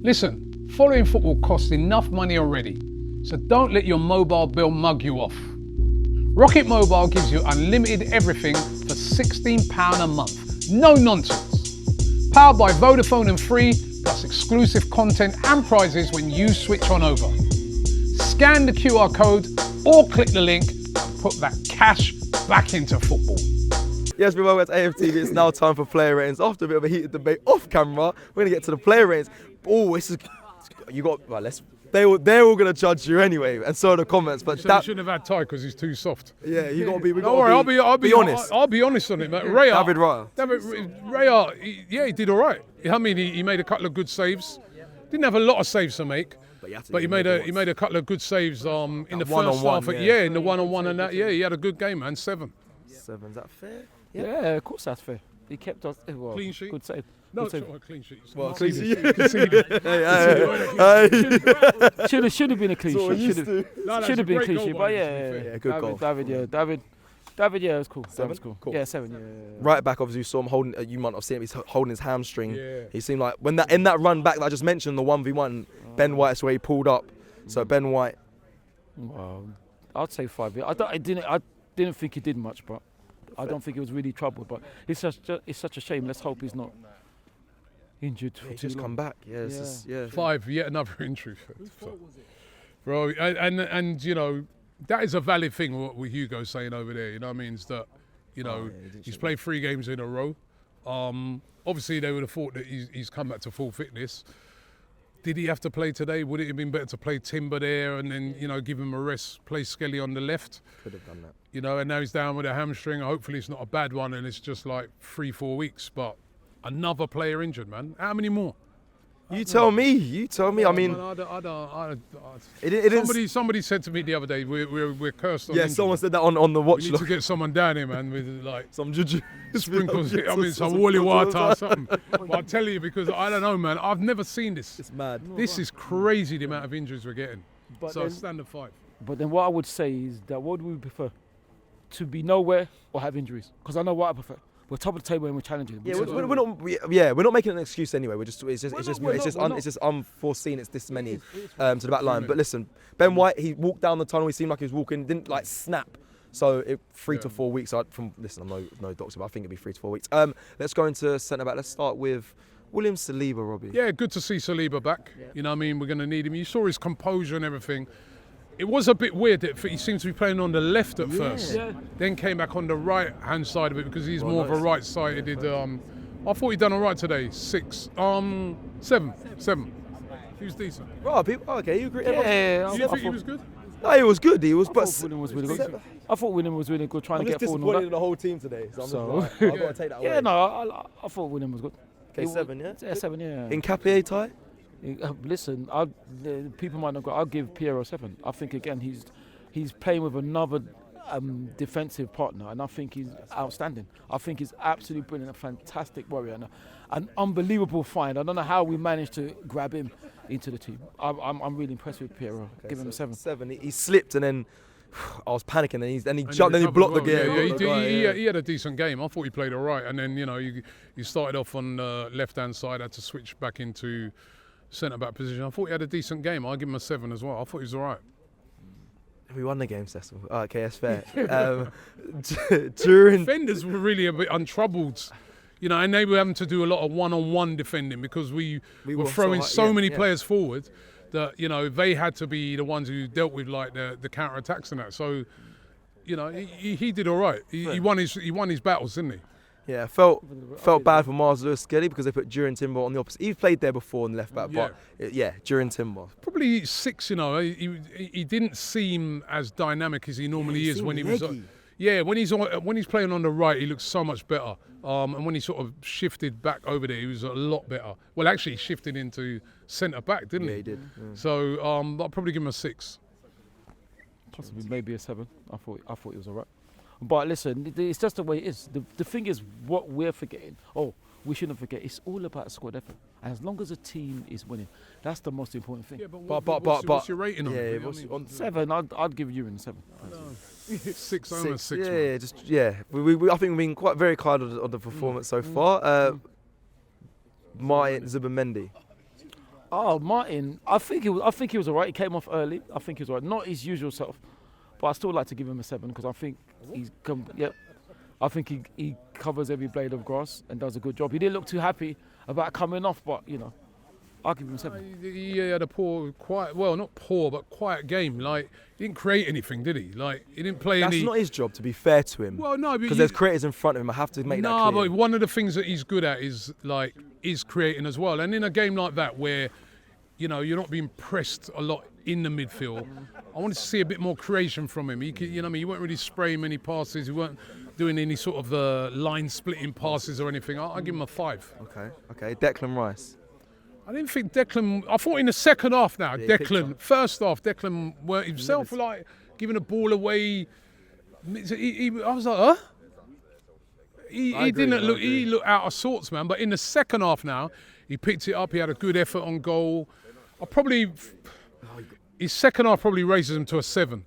Listen, following football costs enough money already, so don't let your mobile bill mug you off. Rocket Mobile gives you unlimited everything for £16 a month. No nonsense. Powered by Vodafone and Free, plus exclusive content and prizes when you switch on over. Scan the QR code or click the link and put that cash back into football. Yes, we're welcome to AFTV. It's now time for player ratings. After a bit of a heated debate off camera, we're gonna get to the player ratings. Oh, this is they're all gonna judge you anyway, and so are the comments. But So you shouldn't have had Ty because he's too soft. Yeah, you gotta be. Don't worry, I'll be honest. I'll be honest on it, mate. Raya, David Raya, he did all right. I mean, he made a couple of good saves. Didn't have a lot of saves to make, but he made a couple of good saves in the first half. Yeah, in the one-on-one and that. Yeah, he had a good game, man. 7. 7, is that fair? Yeah, of course that's fair. He kept us. Well, clean sheet. Good save. No, good save. it's not a clean sheet. Well, clean sheet. Should have been a clean sheet. Should have been a clean sheet. But yeah, good goal. David, yeah, it was cool. 7? Cool. Cool. Yeah, 7. Yeah. Right back, obviously, you saw him holding. You might not have seen him. He's holding his hamstring. Yeah. He seemed like in that run back that I just mentioned, the 1v1, Ben White's where he pulled up. So Ben White. Well, I'd say 5. I didn't think he did much, but I don't think he was really troubled. But it's such a shame. Let's hope he's not injured for He's too just long. come back. Yeah. 5, yet another injury. Bro, and you know, that is a valid thing what Hugo's saying over there. You know what I mean? Is that, you know, he's played 3 games in a row. Obviously, they would have thought that he's come back to full fitness. Did he have to play today? Would it have been better to play Timber there and then, you know, give him a rest, play Skelly on the left? Could have done that. You know, and now he's down with a hamstring. Hopefully it's not a bad one and it's just like 3-4 weeks. But another player injured, man. How many more? You tell me. I mean, Somebody said to me the other day, we're cursed on yeah, injury. someone said that on the watch We need log. to get someone down here, man, with like Some juju. sprinkles. I mean, some holy water or something. But I tell you, because I don't know, man. I've never seen this. It's mad. This is crazy, the amount of injuries we're getting. But So then- standard 5. But then what I would say is that what do we prefer? To be nowhere or have injuries? Because I know what I prefer. We're top of the table and we're challenging. Yeah, we're not making an excuse anyway. It's just unforeseen. It's this many to the back line. But listen, Ben White, he walked down the tunnel. He seemed like he was walking, didn't like snap. So 3 to 4 weeks. I'm no doctor, but I think it'd be 3 to 4 weeks. Let's go into centre back. Let's start with William Saliba, Robbie. Yeah, good to see Saliba back. Yeah. You know what I mean? We're going to need him. You saw his composure and everything. It was a bit weird that he seems to be playing on the left at first. Yeah. Then came back on the right-hand side of it because he's more of a right-sided. I thought he'd done all right today. 6, 7. He was decent. Right, people. Okay, you agree? Yeah, Do you think he was good? No, he was good. He was. I thought William was really good. I thought William was really good trying to get forward. I'm just disappointed in the whole team today. So I've got to take that away. Yeah, no, I thought William was good. Okay, 7, yeah? Yeah, 7, yeah. Nketiah, Ty? Listen, people might not go. I'll give Piero 7. I think again he's playing with another defensive partner, and I think he's outstanding. I think he's absolutely brilliant, a fantastic warrior, and an unbelievable find. I don't know how we managed to grab him into the team. I'm really impressed with Piero. Okay, give him a 7. 7. He slipped and then I was panicking, and he jumped, then he blocked the game. He had a decent game. I thought he played all right, and then you know you started off on the left-hand side, had to switch back into centre-back position. I thought he had a decent game. I'll give him a 7 as well. I thought he was all right. We won the game, Cecil. Oh, okay, that's fair. During defenders were really a bit untroubled, you know, and they were having to do a lot of one-on-one defending because we were throwing so many players forward that, you know, they had to be the ones who dealt with like the counter-attacks and that. So, you know, he did all right. He won his battles, didn't he? Yeah, felt bad for Mars Lewis Skelly because they put Duran Timber on the opposite. He played there before in left back, but Duran Timber. Probably 6, you know. He didn't seem as dynamic as he normally is when he was. When he's playing on the right, he looks so much better. And when he sort of shifted back over there, he was a lot better. Well, actually, he shifted into centre back, didn't he? Yeah, he did. Yeah. So I'll probably give him a 6. Possibly maybe a 7. I thought he was all right. But listen, it's just the way it is. The thing is, what we're forgetting, we shouldn't forget, it's all about squad effort. And as long as a team is winning, that's the most important thing. Yeah, but what's your rating on it? On 7, I'd give you a 7. No. 6, I'm a 6. I think we've been quite very kind of the performance so far. Martin Zubimendi. Oh, Martin, I think he was alright. He came off early. I think he was alright. Not his usual self, but I still like to give him a 7 because I think I think he covers every blade of grass and does a good job. He didn't look too happy about coming off, but I'll give him a 7. He had a not poor, but quiet game. Like, he didn't create anything, did he? Like, he didn't play any... That's not his job, to be fair to him. Well, no, because there's creators in front of him. I have to make that clear. No, but one of the things that he's good at is creating as well. And in a game like that where, you're not being pressed a lot in the midfield, I wanted to see a bit more creation from him. He weren't really spraying many passes. He weren't doing any sort of line-splitting passes or anything. I'll give him a 5. Okay. Declan Rice. I didn't think Declan... I thought in the second half now, first half, Declan weren't himself, like, giving the ball away. I was like, huh? He didn't look... He looked out of sorts, man. But in the second half now, he picked it up. He had a good effort on goal. His second half probably raises him to a 7,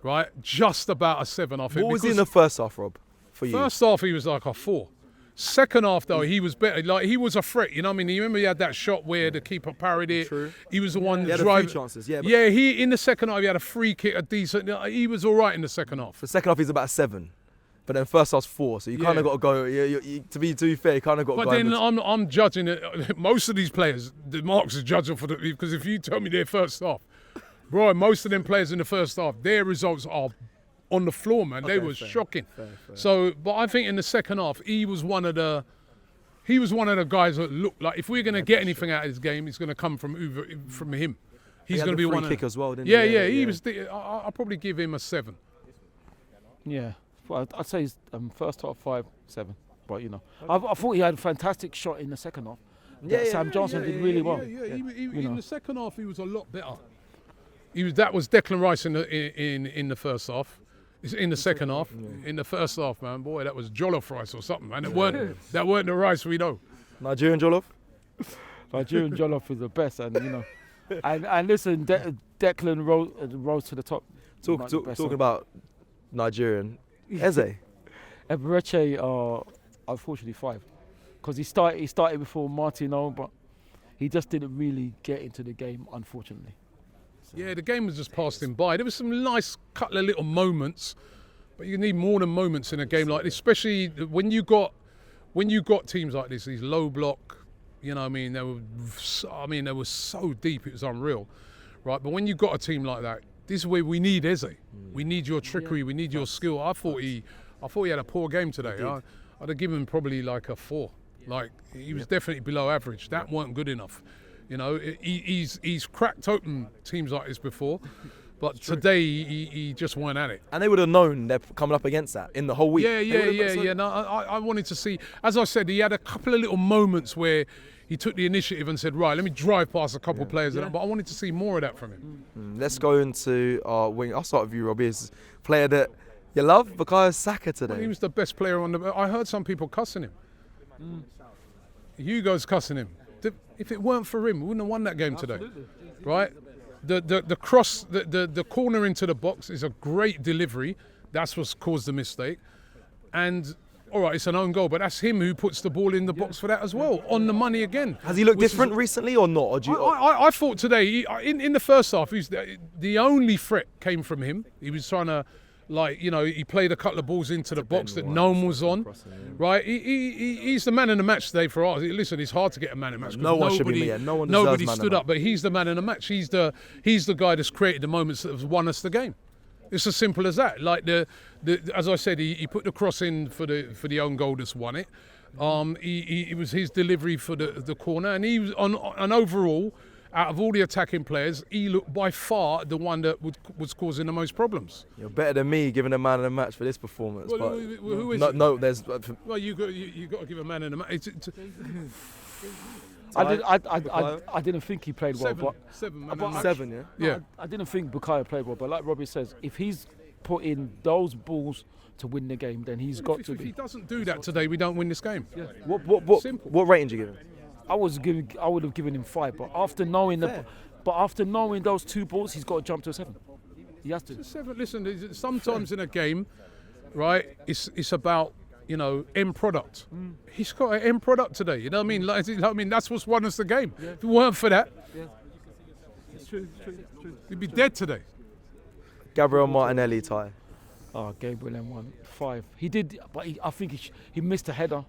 right? Just about a 7, I think. What was he in the first half, Rob, for you? First half, he was like a 4. Second half, though, he was better. Like, he was a threat, you know what I mean? You remember he had that shot where the keeper parried it. True. He was the one driving. driving. He had a few chances, yeah. Yeah, in the second half, he had a free kick, a decent... He was all right in the second half. The second half, he's about a 7. But then first half's 4, so you kind of got to go... to be fair, you kind of got to go... But then I'm judging it. Most of these players, the marks are judging for because if you tell me their first half, bro, most of them players in the first half, their results are on the floor, man. They were shocking. Fair. So, but I think in the second half, he was one of the guys that looked like if we're going to get anything out of this game, it's going to come from him. He's going to be one of... kick as well, didn't he? Yeah. He was... I'll probably give him a 7. Yeah. Well, I'd say his first half 5, 7. But, I thought he had a fantastic shot in the second half. Sam Johnson did really well. In the second half, he was a lot better. That was Declan Rice in the first half. In the second half. In the first half, man, boy, that was jollof rice or something, man. That weren't the rice we know. Nigerian jollof? Nigerian jollof is the best, and and listen, Declan rose to the top. Talking about Nigerian, Eze. Eberechi unfortunately 5, because he started before Martino, but he just didn't really get into the game, unfortunately. Yeah, the game was just passed him by. There was some nice couple of little moments, but you need more than moments in a game like this, especially when you got teams like this, these low block. You know what I mean? They were so deep, it was unreal, right? But when you got a team like that, this is where we need Eze. We need your trickery. We need your skill. I thought he had a poor game today. I'd have given him probably like a 4. Like, he was definitely below average. That weren't good enough. He's cracked open teams like this before, but today he just weren't at it. And they would have known they're coming up against that in the whole week. Yeah. No, I wanted to see, as I said, he had a couple of little moments where he took the initiative and said, right, let me drive past a couple of players. But I wanted to see more of that from him. Let's go into our wing. I'll start with you, Robbie. Is player that you love, Bukayo Saka today. Well, he was the best player on the... I heard some people cussing him. Hugo's cussing him. If it weren't for him, we wouldn't have won that game today, right? The cross, the corner into the box is a great delivery. That's what's caused the mistake. And all right, it's an own goal, but that's him who puts the ball in the box for that as well, on the money again. Has he looked different recently or not? Or do you, I thought today, in the first half, the only threat came from him. He was trying to, he played a couple of balls into the box that no one was on, right? He's the man in the match today for us. Listen, it's hard to get a man in the match. No one should be me. No one nobody stood up, but he's the man in the match. He's the guy that's created the moments that have won us the game. It's as simple as that. Like as I said, he put the cross in for the own goal that's won it. It was his delivery for the corner, and he was on overall. Out of all the attacking players, he looked by far the one that was causing the most problems. You're better than me giving a man in the match for this performance. Well, but who is no, there's... Well, you got to give a man in the match. I didn't think he played well. Seven, yeah? Yeah. I didn't think Bukayo played well, but like Robbie says, if he's put in those balls to win the game, then he's got to be. If he doesn't do that today, we don't win this game. Yeah. What rating do you give him? I would have given him 5, but after knowing those 2 balls, he's got to jump to a 7. He has to. 7. Listen, sometimes in a game, right? It's about you know, end product. He's got an end product today. You know what I mean? Like, I mean, that's what's won us the game. Yeah. If it weren't for that, It's true. we'd be dead today. Gabriel Martinelli, Ty. Oh, Gabriel M1, 5. He did, but I think he missed a header.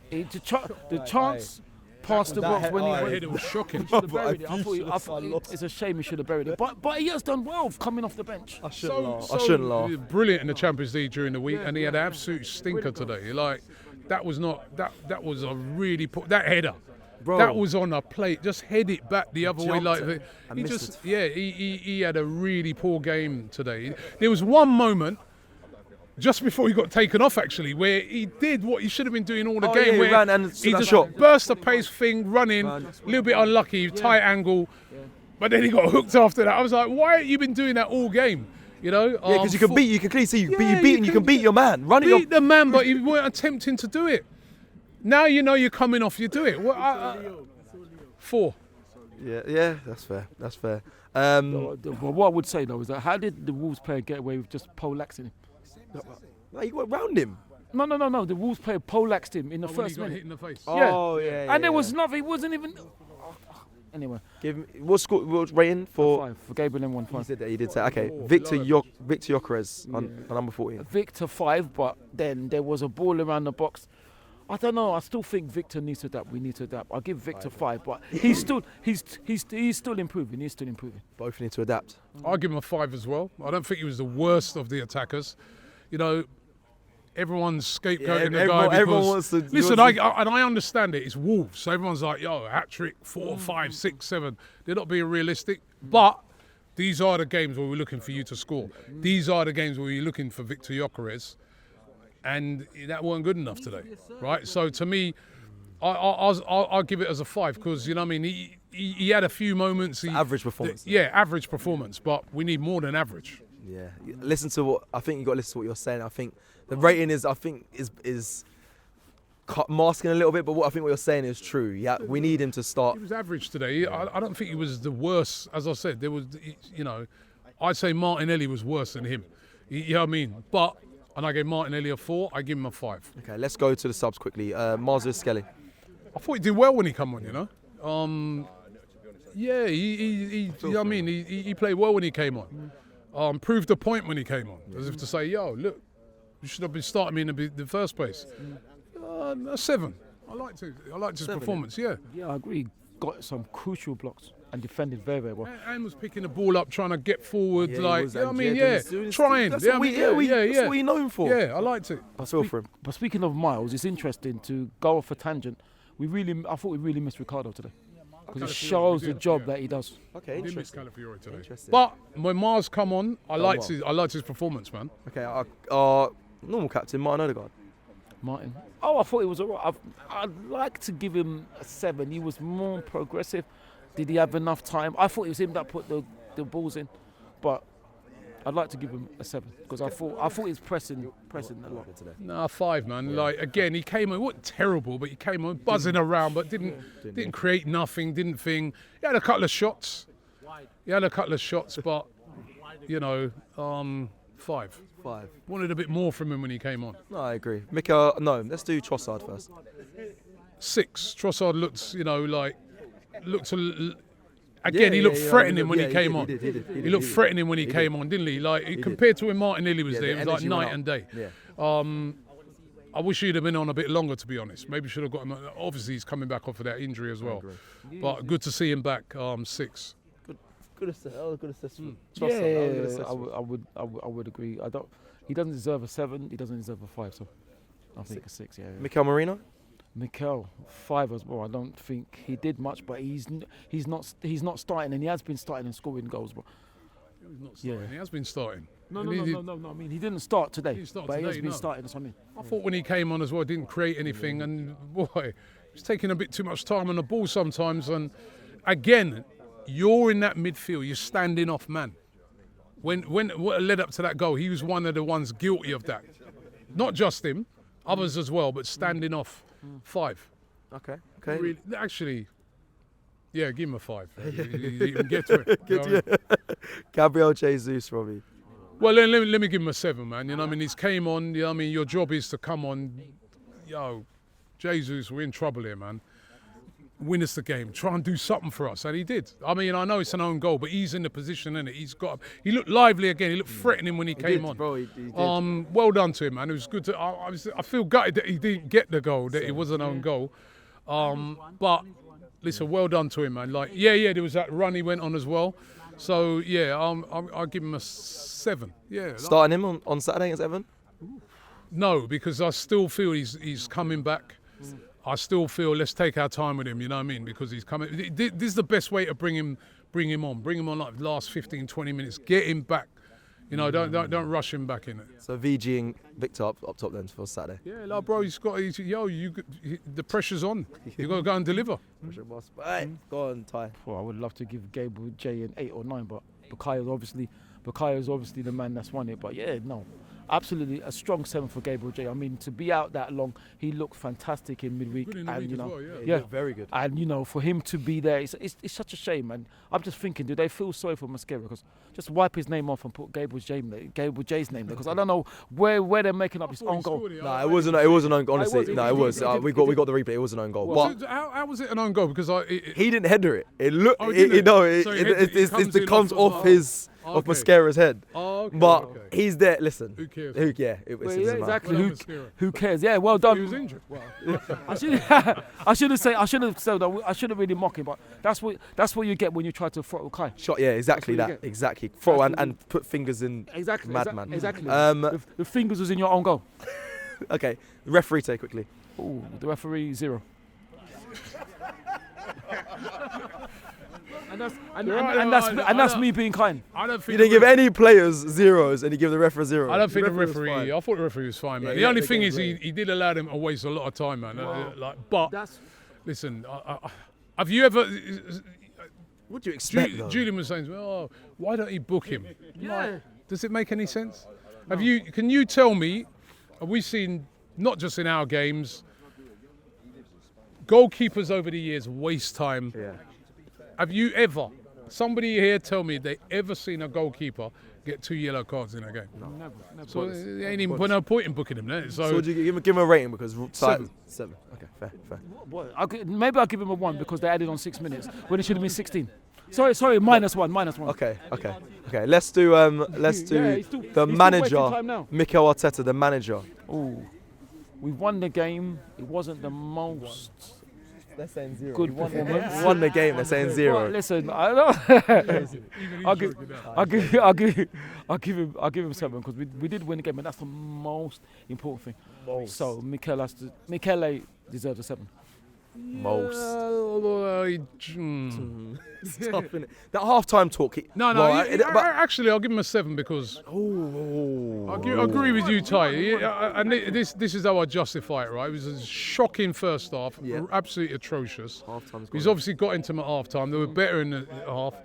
The chance past the box when he It was shocking. should have buried it. I thought it's a shame he should have buried it. But he has done well coming off the bench. I shouldn't laugh. Brilliant in the Champions League during the week, and he had an absolute stinker today. Like, that was a really that header. Bro. That was on a plate. Just head it back the other way. Jumped Like it and he missed just, it. he had a really poor game today. There was one moment just before he got taken off, actually, where he did what he should have been doing all the Oh, game. yeah, he where ran and he that just shot. burst the pace thing, running, a little bit unlucky, tight angle, but then he got hooked after that. I was like, why haven't you been doing that all game? You know? Yeah, because you can clearly see you Yeah, beat and you can beat your man. Run it. beat the man, but you weren't attempting to do it. Now you know you're coming off, you do it. 4. Yeah, that's fair. What I would say though is that how did the Wolves player get away with just poleaxing him? No, you went round him. No. The Wolves player poleaxed him in the When first he got minute. hit in the face. Oh, yeah. And there was nothing. He wasn't even. Anyway, Give me what's rating for? 5 for Gabriel M1. He 5. said that he did say okay. Victor Gyökeres on number 14. Victor 5, but then there was a ball around the box. I don't know. I still think Victor needs to adapt. We need to adapt. I'll give Victor 5, but he's still improving. He's still improving. Both need to adapt. I'll give him a 5 as well. I don't think he was the worst of the attackers. You know, everyone's scapegoating the guy because everyone wants to. listen, I understand it. It's Wolves, so everyone's like, "Yo, hat trick, 4, 5, 6, 7." They're not being realistic, but these are the games where we're looking for you to score. These are the games where we're looking for Victor Gyökeres, and that weren't good enough today, right? So to me, I'll give it as a 5 because you know what I mean. He had a few moments. Average performance. Average performance, but we need more than average. Yeah. Listen to what I think. You got to listen to what you're saying. I think the rating is masking a little bit, but what you're saying is true. Yeah, we need him to start. He was average today. I don't think he was the worst. As I said, there was, you know, I'd say Martinelli was worse than him. You know what I mean? And I gave Martinelli a 4. I give him a 5. Okay, let's go to the subs quickly. Marzo Skelly. I thought he did well when he came on. You know. Yeah, you know what I mean? He played well when he came on. Proved the point when he came on, as if to say, "Yo, look, you should have been starting me in the first place." A 7. I liked his performance. Yeah. Yeah, I agree. Got some crucial blocks and defended very, very well. And was picking the ball up, trying to get forward, Yeah, he like, was, you know what I and mean? yeah, Yeah, doing trying. That's Yeah, what I mean, that's what we're known for. Yeah, I liked it. I feel for him. But speaking of Miles, it's interesting to go off a tangent. I thought we really missed Ricardo today because it Calafiori, shows we the did, job yeah. that he does. Okay, Didn't miss interesting. Calafiori today. Interesting. But when Mars come on, I liked well. his performance, man. Okay, normal captain Martin Odegaard. Martin. Oh, I thought he was alright. I'd like to give him a 7. He was more progressive. Did he have enough time? I thought it was him that put the balls in, but I'd like to give him a 7 because I thought he's pressing a lot today. Nah, 5, man. Like again, he came on. It wasn't terrible, but he came on buzzing around, but didn't create nothing. Didn't thing. He had a couple of shots. But you know, 5. 5. Wanted a bit more from him when he came on. No, I agree. No, let's do Trossard first. 6. Trossard again, he looked threatening when he came on. He looked threatening when he came on, didn't he? Like compared to when Martinelli was there, it was like night and day. Yeah. I wish he'd have been on a bit longer, to be honest. Maybe should have got him. Obviously, he's coming back off of that injury as well. But good to see him back. 6. Good assessment. Yeah, I would agree. He doesn't deserve a 7. He doesn't deserve a 5. So I think a 6. Yeah. Mikel Merino. Mikel 5 as well. I don't think he did much, but he's not starting, and he has been starting and scoring goals. But He's not starting. He has been starting. no. I mean, he didn't start today, He but he has been starting. That's what I mean. I thought when he came on as well, didn't create anything, and boy, he's taking a bit too much time on the ball sometimes. And again, you're in that midfield, you're standing off man. When what led up to that goal, he was one of the ones guilty of that. Not just him, others as well, but standing off. 5. Okay. Really, actually, yeah, give him a 5. You can get to it. You know what I mean? Gabriel Jesus, Robbie. Well, let me give him a 7, man. You know what I mean? He's came on. You know what I mean? Your job is to come on, yo, Jesus, we're in trouble here, man. Win us the game. Try and do something for us. And he did. I mean, I know it's an own goal, but he's in the position, innit? He looked lively again. He looked threatening when he came on. Bro, he did. Well done to him, man. It was good. I feel gutted that he didn't get the goal, that it was an own goal. But listen, well done to him, man. Like, yeah, there was that run he went on as well. So, yeah, I'll give him a 7. Yeah. Starting him on Saturday against Everton? No, because I still feel he's coming back. I still feel let's take our time with him, you know what I mean? Because he's coming. This is the best way to bring him on. Bring him on like the last 15, 20 minutes. Get him back. You know, don't rush him back in it. So VG and Victor up top then for Saturday. Yeah, like, bro, the pressure's on. You got to go and deliver. Pressure boss. Right, go on, Ty. Well, I would love to give Gabriel J an 8 or 9, but Bukayo's obviously the man that's won it. But yeah, no. Absolutely a strong 7 for Gabriel J. I mean, to be out that long, he looked fantastic in midweek. Good in the week as well, yeah. Yeah, very good. And you know, for him to be there, it's such a shame. And I'm just thinking, do they feel sorry for Mascara? Because just wipe his name off and put Gabriel J's name there. Because I don't know where they're making up his own goal. No, it wasn't an own goal. Honestly, no, it was. We got the replay. It was an own goal. Well, so how was it an own goal? Because he didn't header it. It looked. Oh, It comes off his. Of Mascara's head. Oh, okay, but he's there. Listen. Who cares? Exactly. Who cares? Yeah, well done. He was injured. I shouldn't really mock him, but that's what you get when you try to throttle Kai. Shot, yeah, exactly that. Exactly. Throttle and put fingers in. Exactly. Madman. Exactly. The fingers was in your own goal. Okay. Referee take quickly. Ooh, the referee 0. And that's me being kind. I don't think you didn't give any players 0s and you give the referee 0. I don't think the referee. I thought the referee was fine, man. The only thing is he did allow them to waste a lot of time, man. Wow. Listen, have you ever? What do you expect? Julian was saying, "Oh, why don't he book him?" Yeah. Does it make any sense? No. Can you tell me? Have we seen not just in our games? Goalkeepers over the years waste time. Yeah. Have you ever, somebody here tell me they ever seen a goalkeeper get 2 yellow cards in a game? No, never. So there ain't even no point in booking him then. So would you give him a rating because 7. Okay, fair. Maybe I'll give him a 1 because they added on 6 minutes when it should have been 16. Sorry, -1. Okay. Let's do the manager, Mikel Arteta, the manager. Ooh, we won the game. It wasn't the most. They're saying 0. Good performance. Won the game. They're saying 0. Well, listen, I don't. I'll give him 7 because we did win the game, and that's the most important thing. So Michele deserves a 7. Most. It's tough, innit? That half-time talk. Actually, I'll give him a 7 because I agree with you, Ty. And this is how I justify it, right? It was a shocking first half, absolutely atrocious. He's obviously got into them at half-time. They were better in the half.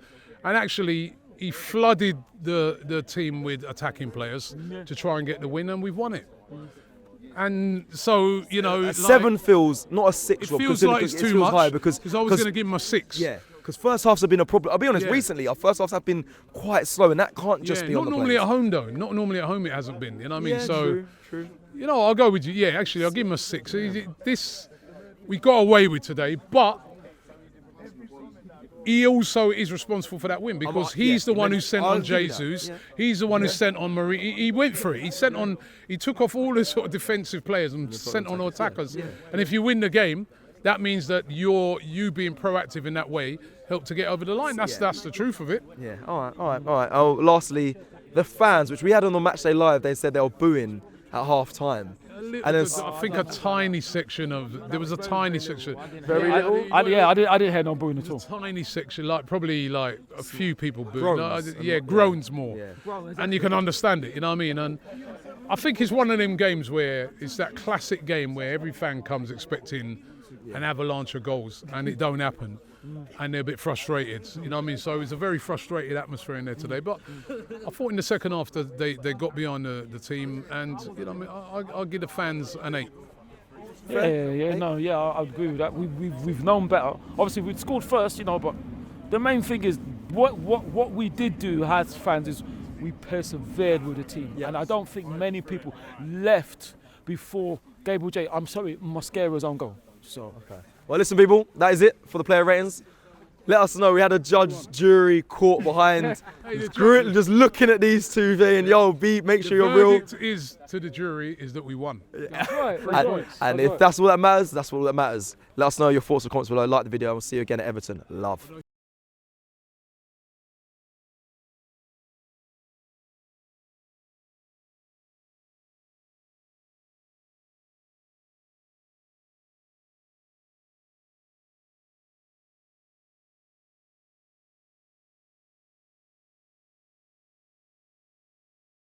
And actually, he flooded the team with attacking players to try and get the win, and we've won it. And so, you know, 7 feels not a 6. It feels like it's too much high because I was going to give him a 6. Yeah, because first halves have been a problem. I'll be honest. Recently, our first halves have been quite slow, and that can't just be on the not normally players. at home though. Not normally at home. It hasn't been. You know what I mean? Yeah, so, true. You know, I'll go with you. Yeah, actually, I'll give him a 6. This we got away with today, but he also is responsible for that win because he's the one who sent on Jesus. He's the one who sent on Marie. He went for it. He took off all the sort of defensive players and sent on attackers. And if you win the game, that means that you being proactive in that way helped to get over the line. That's the truth of it. Yeah. All right. Oh, lastly, the fans, which we had on the Matchday Live, they said they were booing at half time. I think a tiny section there was a tiny section. Very little. I didn't hear no booing at all. A tiny section, probably a few people booing. Groans more. Yeah. And you can understand it, you know what I mean? And I think it's one of them games where it's that classic game where every fan comes expecting an avalanche of goals and it don't happen. And they're a bit frustrated, you know what I mean? So it was a very frustrated atmosphere in there today. But I thought in the second half that they got behind the team, and you know, what I mean, I'll give the fans an 8. I agree with that. We've known better. Obviously, we scored first, you know, but the main thing is what we did do as fans is we persevered with the team, and I don't think many people left before Gabriel J. I'm sorry, Mosquera's own goal. So. Okay. Well, listen, people, that is it for the player ratings. Let us know. We had a judge, jury, court behind, just looking at these two, and yo, make sure you're real. The verdict is to the jury is that we won. That's right. And if that's all that matters, that's all that matters. Let us know your thoughts or comments below. Like the video, and we'll see you again at Everton. Love.